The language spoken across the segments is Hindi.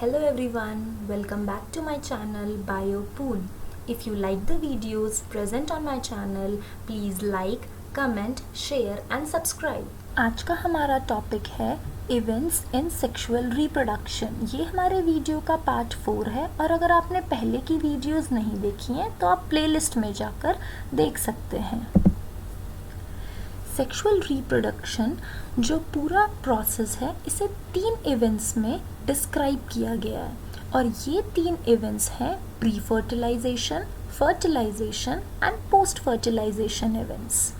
Hello everyone, welcome back to my channel BioPoon. If you like the videos present on my channel, please like, comment, share and subscribe. आज का हमारा टॉपिक है इवेंट्स इन सेक्सुअल रिप्रोडक्शन। ये हमारे वीडियो का पार्ट 4 है और अगर आपने पहले की वीडियोस नहीं देखी हैं तो आप प्लेलिस्ट में जाकर देख सकते हैं। सेक्सुअल रिप्रोडक्शन जो पूरा प्रोसेस है इसे 3 इवेंट्स में डिस्क्राइब किया गया है और ये 3 इवेंट्स हैं pre fertilisation, fertilisation and post fertilisation events.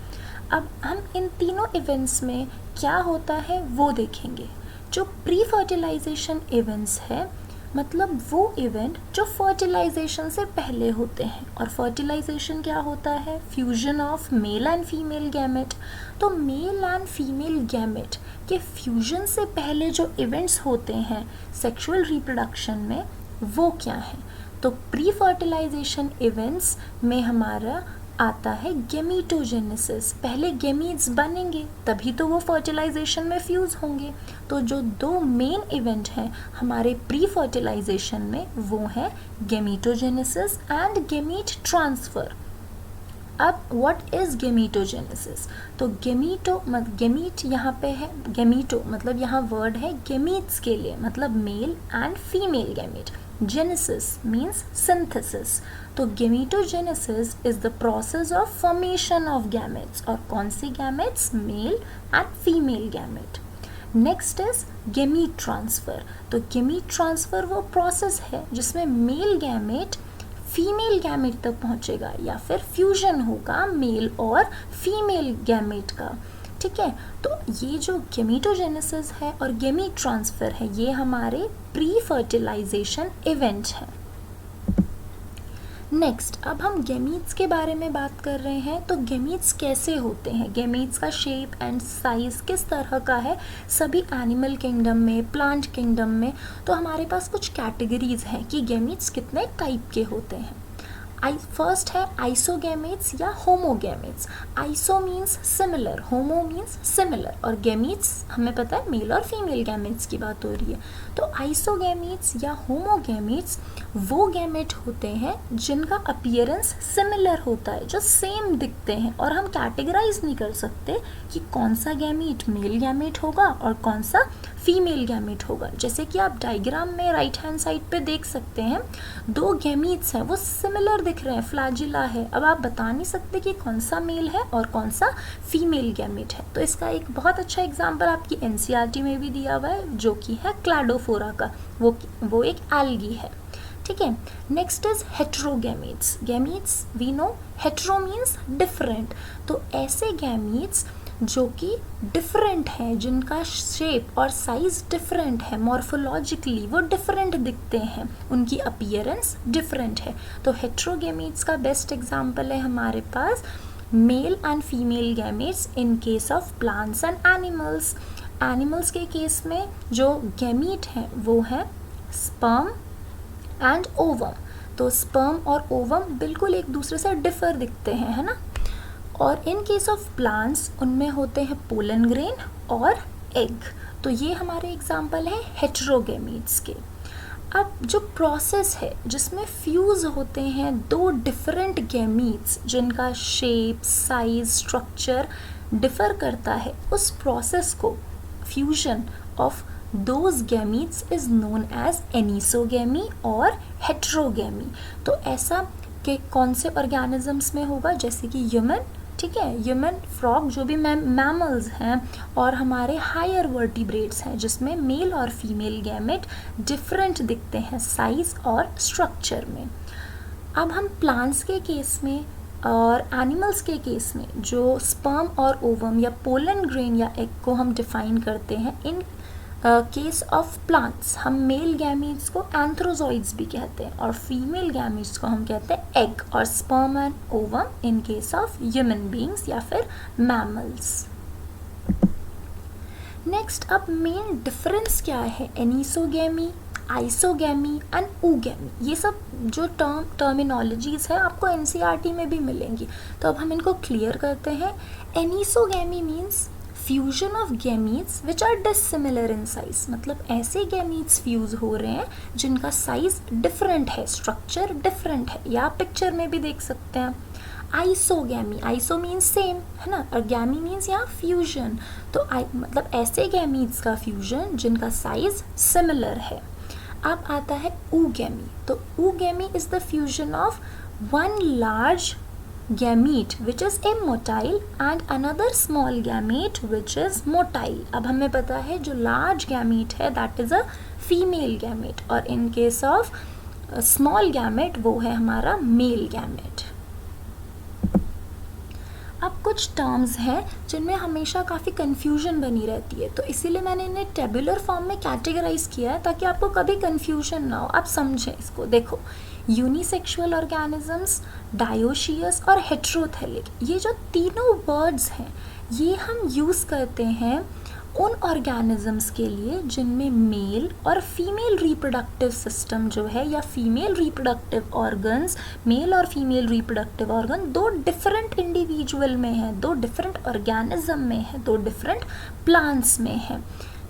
अब हम इन तीनों इवेंट्स में क्या होता है वो देखेंगे। जो प्री फर्टिलाइजेशन इवेंट्स है मतलब वो इवेंट जो फर्टिलाइजेशन से पहले होते हैं और फर्टिलाइजेशन क्या होता है, fusion of male and female gamete. तो मेल एंड फीमेल गैमेट के फ्यूजन से पहले जो इवेंट्स होते हैं सेक्सुअल रिप्रोडक्शन में वो क्या है। तो प्री फर्टिलाइजेशन इवेंट्स में हमारा आता है गेमीटोजेनेसिस। पहले गेमीट्स बनेंगे तभी तो वो फर्टिलाइजेशन में फ्यूज होंगे। तो जो 2 मेन इवेंट हैं हमारे प्री फर्टिलाइजेशन में वो है गेमीटोजेनेसिस एंड गेमीट ट्रांसफर। अब व्हाट इज गेमीटोजेनेसिस? तो गेमीट यहाँ पे है, गेमीटो मतलब यहाँ वर्ड है गेमीट्स के लिए मतलब mail and female gamete. Genesis means synthesis. तो gametogenesis is the process of formation of gametes और कौन सी gametes? Male and female gamete. Next is gamete transfer. तो gamete transfer वो process है जिसमें male gamete फीमेल गैमेट तक पहुंचेगा या फिर फ्यूजन होगा मेल और फीमेल गैमेट का। ठीक है, तो ये जो गेमीटोजेनेसिस है और गेमीट ट्रांसफर है ये हमारे प्री फर्टिलाइजेशन इवेंट है। नेक्स्ट अब हम गेमीट्स के बारे में बात कर रहे हैं। तो गेमीट्स कैसे होते हैं, गेमीट्स का शेप एंड साइज किस तरह का है सभी एनिमल किंगडम में, प्लांट किंगडम में। तो हमारे पास कुछ कैटेगरीज हैं कि गेमीट्स कितने टाइप के होते हैं। फर्स्ट है आइसोगैमेट्स या homogametes. Iso means similar, homo means similar और गैमेट्स हमें पता है मेल और फीमेल गैमेट्स की बात हो रही है। तो आइसोगैमेट्स या होमोगैमेट्स वो गैमेट होते हैं जिनका अपीयरेंस सिमिलर होता है, जो सेम दिखते हैं और हम कैटेगराइज नहीं कर सकते कि कौन सा गैमेट मेल गैमेट होगा और कौन सा फीमेल गैमेट होगा। जैसे कि आप डायग्राम में राइट हैंड साइड पे देख सकते हैं 2 गैमीट्स हैं वो सिमिलर दिख रहे हैं, फ्लैजिला है। अब आप बता नहीं सकते कि कौन सा मेल है और कौन सा फीमेल गैमेट है। तो इसका एक बहुत अच्छा एग्जांपल आपकी एनसीईआरटी में भी दिया हुआ है जो कि है क्लैडोफोरा का, वो एक एल्गी है। ठीक है, next is heterogametes. Gametes we know hetero means different. तो ऐसे गैमीट्स जो कि डिफरेंट है, जिनका शेप और साइज डिफरेंट है, मॉर्फोलॉजिकली वो डिफरेंट दिखते हैं, उनकी अपीयरेंस डिफरेंट है। तो हेट्रोगैमेट्स का बेस्ट एग्जांपल है हमारे पास male and female gametes in case of plants and animals. Animals के केस में जो गैमीट है वो है स्पर्म एंड ओवम। तो स्पर्म और ओवम बिल्कुल एक दूसरे से डिफर दिखते हैं, है ना। और इन केस ऑफ प्लांट्स उनमें होते हैं पोलन ग्रेन और एग। तो ये हमारे एग्जाम्पल हैं हेट्रोगैमीट्स के। अब जो प्रोसेस है जिसमें फ्यूज होते हैं 2 डिफरेंट गैमीट्स जिनका शेप, साइज, स्ट्रक्चर डिफर करता है, उस प्रोसेस को fusion of those gametes is known as anisogamy और heterogamy। तो ऐसा कि कौन से ऑर्गेनिजम्स में होगा, जैसे कि ह्यूमन, ठीक है, ह्यूमन, फ्रॉग जो भी मैमल्स हैं और हमारे हायर वर्टिब्रेट्स हैं जिसमें मेल और फीमेल गैमेट डिफरेंट दिखते हैं साइज और स्ट्रक्चर में। अब हम प्लांट्स के केस में और एनिमल्स के केस में जो स्पर्म और ओवम या पोलन ग्रेन या एग को हम डिफाइन करते हैं, इन केस ऑफ प्लांट्स हम मेल गैमीट्स को एंथ्रोजॉइड्स भी कहते हैं और फीमेल गैमीट्स को हम कहते हैं एग और sperm and ovum in case of human beings या फिर मैमल्स। नेक्स्ट अब मेन डिफरेंस क्या है एनिसोगैमी, आइसोगैमी एंड ooगैमी। ये सब जो टर्मिनोलॉजीज है आपको एनसीईआरटी में भी मिलेंगी। तो अब हम इनको क्लियर करते हैं। Anisogamy means fusion of gametes which are dissimilar in size, मतलब ऐसे गैमीट्स फ्यूज हो रहे हैं जिनका साइज डिफरेंट है, स्ट्रक्चर डिफरेंट है, या आप पिक्चर में भी देख सकते हैं। आइसोगैमी, आइसो मीन्स सेम है ना, और गैमी मीन्स यहाँ फ्यूजन, तो मतलब ऐसे गैमीट्स का फ्यूजन जिनका साइज सिमिलर है। अब आता है oogamete, तो oogamete is the fusion of one large gamete which is immotile and another small gamete which is motile। अब हमें पता है जो large gamete है that is a female gamete, और in case of small gamete वो है हमारा male gamete। अब कुछ टर्म्स हैं जिनमें हमेशा काफ़ी कन्फ्यूजन बनी रहती है, तो इसीलिए मैंने इन्हें टेबुलर फॉर्म में कैटेगराइज किया है ताकि आपको कभी कन्फ्यूजन ना हो, आप समझें इसको। देखो, यूनिसेक्सुअल ऑर्गेनिजम्स, डायोशियस और हेट्रोथेलिक, ये जो तीनों वर्ड्स हैं ये हम यूज़ करते हैं उन ऑर्गेनिजम्स के लिए जिनमें मेल और फीमेल रिप्रोडक्टिव सिस्टम जो है, या फीमेल रिप्रोडक्टिव ऑर्गन्स, मेल और फीमेल रिप्रोडक्टिव ऑर्गन दो डिफरेंट इंडिविजुअल में है, दो डिफरेंट ऑर्गेनिज्म में है, दो डिफरेंट प्लांट्स में है,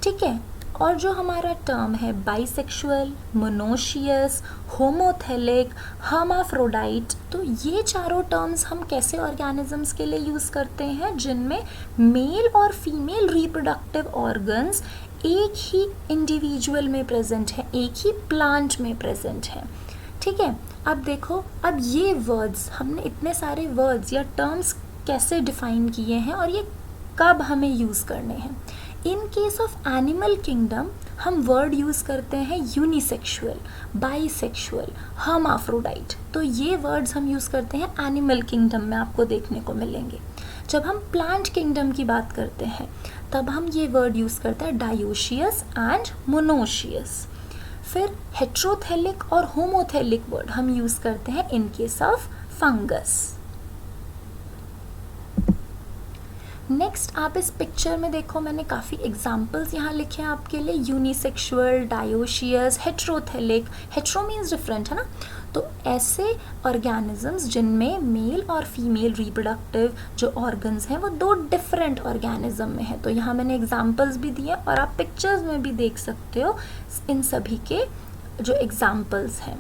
ठीक है। और जो हमारा टर्म है बाइसेक्सुअल, मोनोशियस, होमोथेलिक, हर्माफ्रोडाइट, तो ये चारों टर्म्स हम कैसे ऑर्गेनिजम्स के लिए यूज़ करते हैं जिनमें मेल और फीमेल रिप्रोडक्टिव ऑर्गन्स एक ही इंडिविजुअल में प्रेजेंट है, एक ही प्लांट में प्रेजेंट है, ठीक है। अब देखो, अब ये वर्ड्स, हमने इतने सारे वर्ड्स या टर्म्स कैसे डिफाइन किए हैं और ये कब हमें यूज़ करने हैं। इन केस ऑफ एनिमल किंगडम हम वर्ड यूज़ करते हैं यूनिसेक्सुअल, बाइसेक्सुअल, हर्माफ्रोडाइट, तो ये वर्ड्स हम यूज़ करते हैं एनिमल किंगडम में, आपको देखने को मिलेंगे। जब हम प्लांट किंगडम की बात करते हैं तब हम ये वर्ड यूज़ करते हैं डायोशियस एंड मोनोशियस। फिर हेट्रोथेलिक और होमोथेलिक वर्ड हम यूज़ करते हैं इन केस ऑफ फंगस। नेक्स्ट आप इस पिक्चर में देखो, मैंने काफ़ी एग्जाम्पल्स यहाँ लिखे हैं आपके लिए, unisexual, dioecious, heterothallic, hetero means different है ना, तो ऐसे ऑर्गेनिजम्स जिनमें मेल और फीमेल रिप्रोडक्टिव जो ऑर्गन्स हैं वो दो डिफरेंट ऑर्गेनिज्म में है, तो यहाँ मैंने एग्जाम्पल्स भी दिए और आप पिक्चर्स में भी देख सकते हो इन सभी के जो एग्जाम्पल्स हैं,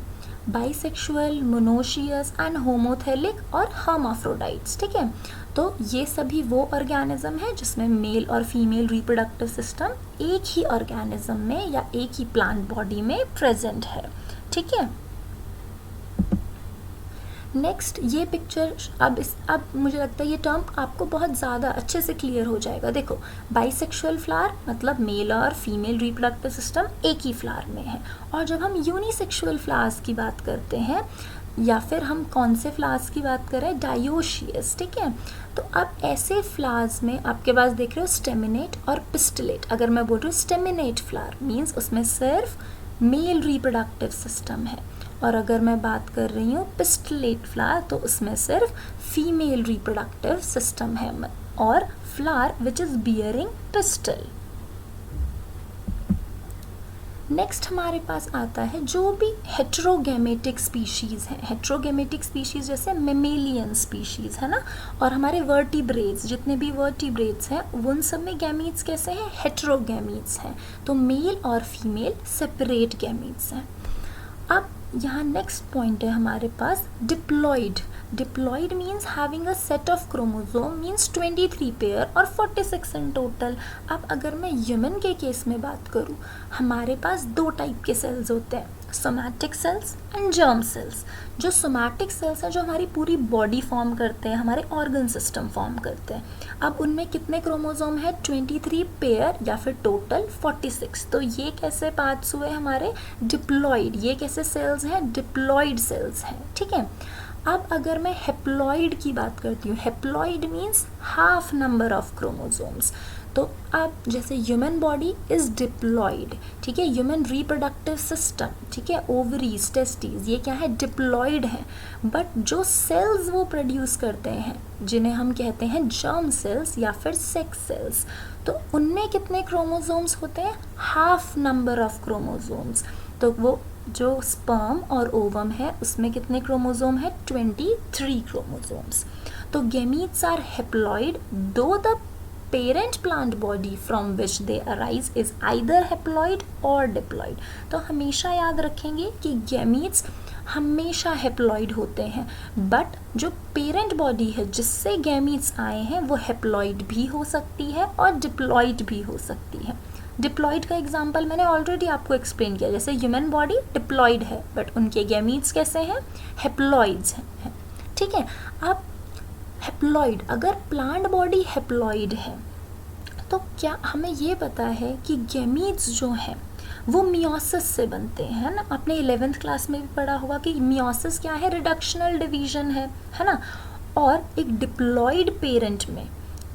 बाइसेक्सुअल, मोनोशियस एंड होमोथेलिक और हर्माफ्रोडाइट्स, ठीक है। तो ये सभी वो ऑर्गेनिज्म है जिसमें मेल और फीमेल रिप्रोडक्टिव सिस्टम एक ही ऑर्गेनिज्म में या एक ही प्लांट बॉडी में प्रेजेंट है, ठीक है। नेक्स्ट ये पिक्चर, अब मुझे लगता है ये टर्म आपको बहुत ज़्यादा अच्छे से क्लियर हो जाएगा। देखो, बाइसेक्सुअल फ्लावर मतलब मेल और फीमेल रिप्रोडक्टिव सिस्टम एक ही फ्लावर में है, और जब हम यूनिसेक्सुअल फ्लावर्स की बात करते हैं या फिर हम कौन से फ्लावर्स की बात करें, डायोशियस, ठीक है। तो अब ऐसे फ्लावर्स में आपके पास देख रहे हो स्टेमिनेट और पिस्टिलेट। अगर मैं बोल रही हूँ स्टेमिनेट फ्लावर मीन्स उसमें सिर्फ मेल रिप्रोडक्टिव सिस्टम है, और अगर मैं बात कर रही हूँ पिस्टिलेट फ्लावर तो उसमें सिर्फ फीमेल रिप्रोडक्टिव सिस्टम है, और flower which is bearing pistol. Next हमारे पास आता है जो भी हेट्रोगेमेटिक स्पीशीज़ हैं, हेट्रोगेमेटिक स्पीशीज़ जैसे मेमेलियन स्पीशीज़ है ना, और हमारे वर्टिब्रेट्स, जितने भी वर्टिब्रेट्स हैं उन सब में गैमीट्स कैसे हैं, हेट्रोगैमीट्स हैं, तो मेल और फीमेल सेपरेट गैमीट्स हैं। अब यहाँ नेक्स्ट पॉइंट है हमारे पास diploid. Diploid means having a set of chromosome means 23 pair और 46 इन टोटल। अब अगर मैं ह्यूमन के केस में बात करूँ, हमारे पास दो टाइप के सेल्स होते हैं, somatic cells and germ cells. जो सोमैटिक सेल्स हैं जो हमारी पूरी बॉडी फॉर्म करते हैं, हमारे ऑर्गन सिस्टम फॉर्म करते हैं, अब उनमें कितने क्रोमोसोम है, 23 पेयर या फिर टोटल 46। तो ये कैसे पार्ट्स हुए हमारे, डिप्लॉइड, ये कैसे सेल्स हैं, डिप्लॉइड सेल्स हैं, ठीक है। अब अगर मैं हेप्लॉइड की बात करती हूँ, haploid means half number of chromosomes, तो अब जैसे ह्यूमन बॉडी इज़ डिप्लॉइड, ठीक है, ह्यूमन रिप्रोडक्टिव सिस्टम, ठीक है, ओवरीज, टेस्टिस, ये क्या है, डिप्लॉइड है, बट जो सेल्स वो प्रोड्यूस करते हैं जिन्हें हम कहते हैं जर्म सेल्स या फिर सेक्स सेल्स, तो उनमें कितने क्रोमोसोम्स होते हैं, हाफ नंबर ऑफ क्रोमोसोम्स। तो वो जो स्पर्म और ओवम है उसमें कितने क्रोमोसोम है, 23 क्रोमोसोम्स। तो गैमीट्स आर हेप्लॉइड दो the parent plant body from which they arise is either haploid और डिप्लॉइड। तो हमेशा याद रखेंगे कि गैमीट्स हमेशा हेप्लॉइड होते हैं, बट जो पेरेंट बॉडी है जिससे गैमीट्स आए हैं वो हेप्लॉइड भी हो सकती है और डिप्लॉइड भी हो सकती है। डिप्लॉइड का एग्जांपल मैंने ऑलरेडी आपको एक्सप्लेन किया, जैसे ह्यूमन बॉडी डिप्लॉइड है बट उनके गैमीट्स कैसे हैं, हेप्लॉइड्स हैं। ठीक है, अब हेप्लॉइड, अगर प्लांट बॉडी हेप्लॉइड है तो क्या हमें ये पता है कि गैमीट्स जो हैं वो मियोसिस से बनते हैं ना। आपने 11th क्लास में भी पढ़ा होगा कि मियोसिस क्या है, रिडक्शनल डिवीजन है ना। और एक डिप्लॉइड पेरेंट में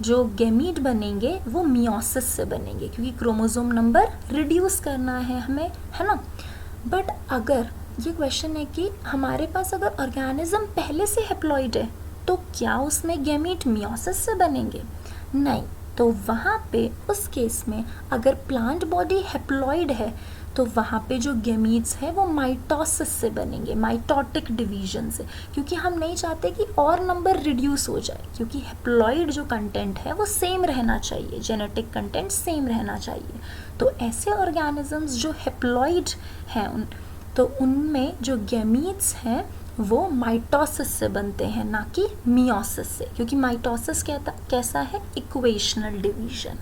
जो गैमीट बनेंगे वो मियोसिस से बनेंगे क्योंकि क्रोमोसोम नंबर रिड्यूस करना है हमें, है ना। बट अगर ये क्वेश्चन है कि हमारे पास अगर ऑर्गेनिज्म पहले से हेप्लॉइड है तो क्या उसमें गैमीट मियोसिस से बनेंगे, नहीं। तो वहाँ पे उस केस में अगर प्लांट बॉडी हेप्लॉइड है तो वहाँ पे जो गैमीट्स है वो माइटोसिस से बनेंगे, माइटोटिक डिवीजन से, क्योंकि हम नहीं चाहते कि और नंबर रिड्यूस हो जाए, क्योंकि हेप्लॉइड जो कंटेंट है वो सेम रहना चाहिए, जेनेटिक कंटेंट सेम रहना चाहिए। तो ऐसे ऑर्गेनिजम्स जो हेप्लॉइड हैं तो उनमें जो गैमीट्स हैं वो माइटोसिस से बनते हैं, ना कि मियोसिस से, क्योंकि माइटोसिस कैसा है, इक्वेशनल डिवीजन।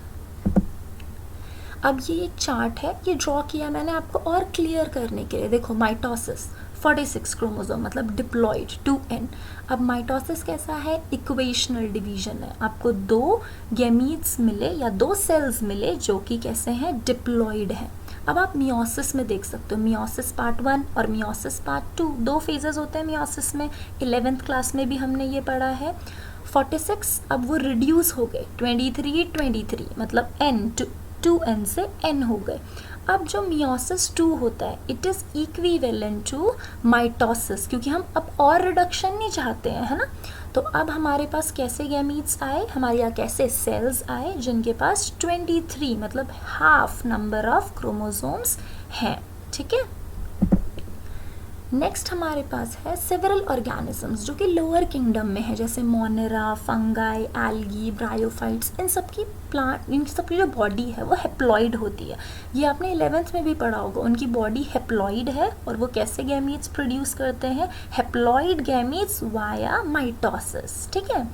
अब ये एक चार्ट है, ये ड्रॉ किया मैंने आपको और क्लियर करने के लिए। देखो माइटोसिस 46 क्रोमोसोम मतलब डिप्लॉइड 2n। अब माइटोसिस कैसा है, इक्वेशनल डिवीजन है। आपको 2 गैमीट्स मिले या 2 सेल्स मिले जो कि कैसे हैं, डिप्लॉइड है। अब आप मियोसिस में देख सकते हो, मियोसिस पार्ट 1 और मियोसिस पार्ट 2, 2 फेजेस होते हैं मियोसिस में। 11th क्लास में भी हमने ये पढ़ा है। 46 अब वो रिड्यूस हो गए, 23 मतलब n 2n से n हो गए। अब जो मियोसिस 2 होता है it is equivalent to mitosis, क्योंकि हम अब और रिडक्शन नहीं चाहते हैं, है ना। तो अब हमारे पास कैसे गैमीट्स आए, हमारे यहाँ कैसे सेल्स आए जिनके पास 23 मतलब हाफ नंबर ऑफ क्रोमोसोम्स हैं। ठीक है, नेक्स्ट हमारे पास है सेवरल ऑर्गेनिजम्स जो कि लोअर किंगडम में है, जैसे मोनेरा, फंगाई, एल्गी, ब्रायोफाइट्स। इन सबकी जो बॉडी है वो हेप्लॉइड होती है। ये आपने 11th में भी पढ़ा होगा, उनकी बॉडी हेप्लॉइड है और वो कैसे गैमीट्स प्रोड्यूस करते हैं, हेप्लॉइड गैमीट्स वाया माइटोसिस। ठीक है,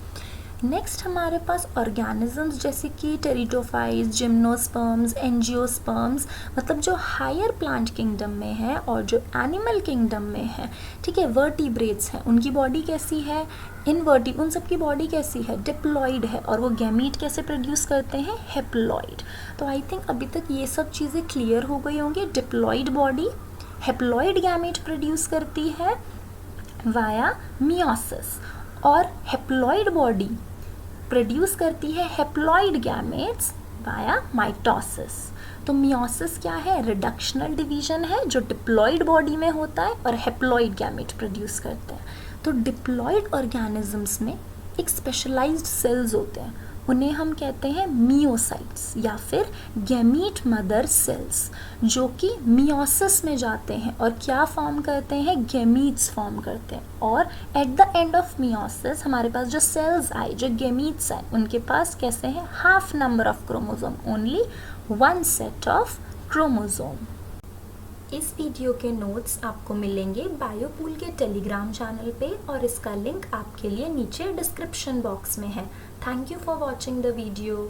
नेक्स्ट हमारे पास ऑर्गेनिजम्स जैसे कि टेरिडोफाइट्स, जिम्नोस्पर्म्स, एंजियोस्पर्म्स, मतलब जो हायर प्लांट किंगडम में है और जो एनिमल किंगडम में है। ठीक है, वर्टिब्रेट्स हैं, उनकी बॉडी कैसी है, उन सब की बॉडी कैसी है, डिप्लॉइड है और वो गैमीट कैसे प्रोड्यूस करते हैं, हेप्लॉइड। तो आई थिंक अभी तक ये सब चीज़ें क्लियर हो गई होंगी। Diploid body haploid gamete produce करती है वाया मियोसिस और हेप्लॉइड बॉडी प्रोड्यूस करती है हेप्लॉइड गैमेट्स वाया माइटोसिस। तो मियोसिस क्या है, रिडक्शनल डिवीजन है जो डिप्लॉइड बॉडी में होता है और हेप्लॉइड गैमेट प्रोड्यूस करते हैं। तो डिप्लॉइड ऑर्गेनिजम्स में एक स्पेशलाइज्ड सेल्स होते हैं, उन्हें हम कहते हैं मियोसाइट्स या फिर गैमीट मदर सेल्स, जो कि मियोसिस में जाते हैं और क्या फॉर्म करते हैं, गैमीट्स फॉर्म करते हैं। और at the end of meiosis हमारे पास जो सेल्स आए, जो गैमीट्स आए, उनके पास कैसे हैं, half number of chromosome, only 1 set of chromosome. इस वीडियो के नोट्स आपको मिलेंगे बायोपूल के टेलीग्राम चैनल पे और इसका लिंक आपके लिए नीचे डिस्क्रिप्शन बॉक्स में है। Thank you for watching the video.